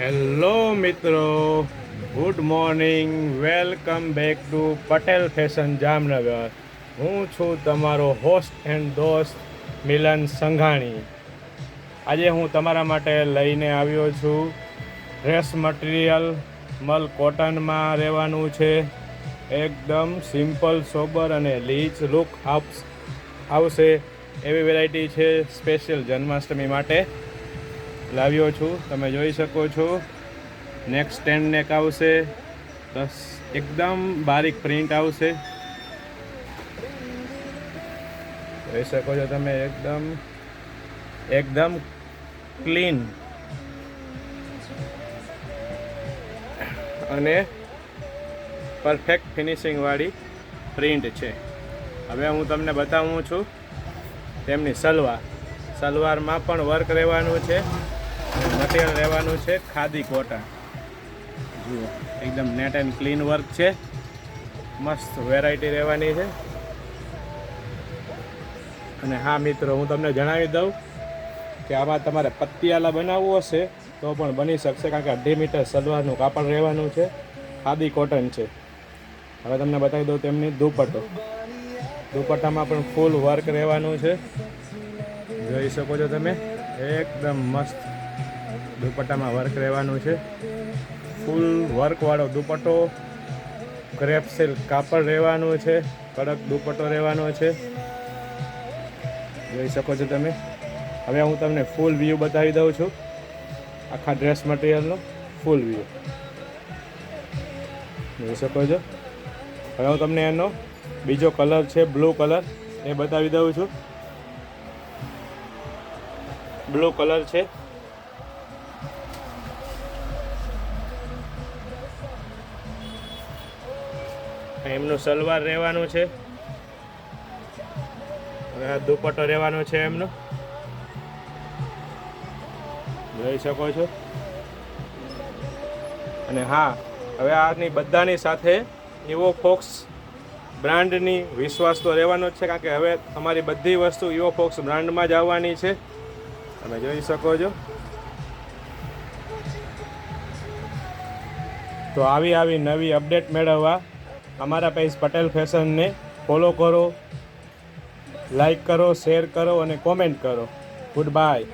Hello મિત્રો, good morning. Welcome back to Patel fashion Jamnagar. હું છું તમારો હોસ્ટ એન્ડ દોસ્ત મિલન સંઘાણી. આજે હું તમારા માટે લઈને આવ્યો છું ડ્રેસ મટીરિયલ. મલ કોટનમાં રહેવાનું છે. એકદમ સિમ્પલ, સોબર અને લીચ લુક આવશે એવી વેરાયટી છે. સ્પેશિયલ જન્માષ્ટમી માટે લાવ્યો છું. તમે જોઈ શકો છો, નેક સ્ટેન્ડ નેક આવશે, બસ એકદમ બારીક પ્રિન્ટ આવશે. જોઈ શકો છો તમે, એકદમ ક્લીન અને પરફેક્ટ ફિનિશિંગ વાળી પ્રિન્ટ છે. હવે હું તમને બતાવું છું તેમની સલવારમાં પણ વર્ક રહેવાનું છે. મટીરિયલ રહેવાનું છે ખાદી કોટન. જુઓ, એકદમ નેટ એન્ડ ક્લીન વર્ક છે. મસ્ત વેરાયટી રહેવાની છે. અને હા મિત્રો, હું તમને જણાવી દઉં કે આમાં તમારે પતિયાલા બનાવવું હશે તો પણ બની શકશે, કારણ કે 2.5 મીટર સલવારનું કાપડ રહેવાનું છે. ખાદી કોટન છે. હવે તમને બતાવી દઉં તેમની દુપટ્ટામાં પણ ફૂલ વર્ક રહેવાનું છે. જોઈ શકો છો તમે, એકદમ મસ્ત દુપટ્ટામાં વર્ક રહેવાનું છે. ફૂલ વર્કવાળો દુપટ્ટો, ક્રેપ સિલ્ક કાપડ રહેવાનું છે. કડક દુપટ્ટો રહેવાનો છે. જોઈ શકો છો તમે. હવે હું તમને ફૂલ વ્યૂ બતાવી દઉં છું, આખા ડ્રેસ મટીરિયલનો ફૂલ વ્યૂ જોઈ શકો છો. હવે હું તમને એનો બીજો કલર છે બ્લુ કલર, એ બતાવી દઉં છું. બ્લુ કલર છે. એમનું સલવાર રહેવાનું છે. હવે આ દુપટ્ટો રહેવાનો છે એમનો, જોઈ શકો છો. અને હા, હવે આની બધાની સાથે ઇવોફોક્સ બ્રાન્ડની વિશ્વાસ તો રહેવાનો જ છે, કારણ કે હવે અમારી બધી વસ્તુ ઇવોફોક્સ બ્રાન્ડમાં જ આવવાની છે. તમે જોઈ શકો છો. તો આવી નવી અપડેટ મેળવવા અમારા પેજ પટેલ ફેશનને ફોલો કરો, લાઈક કરો, શેર કરો અને કોમેન્ટ કરો. Good bye.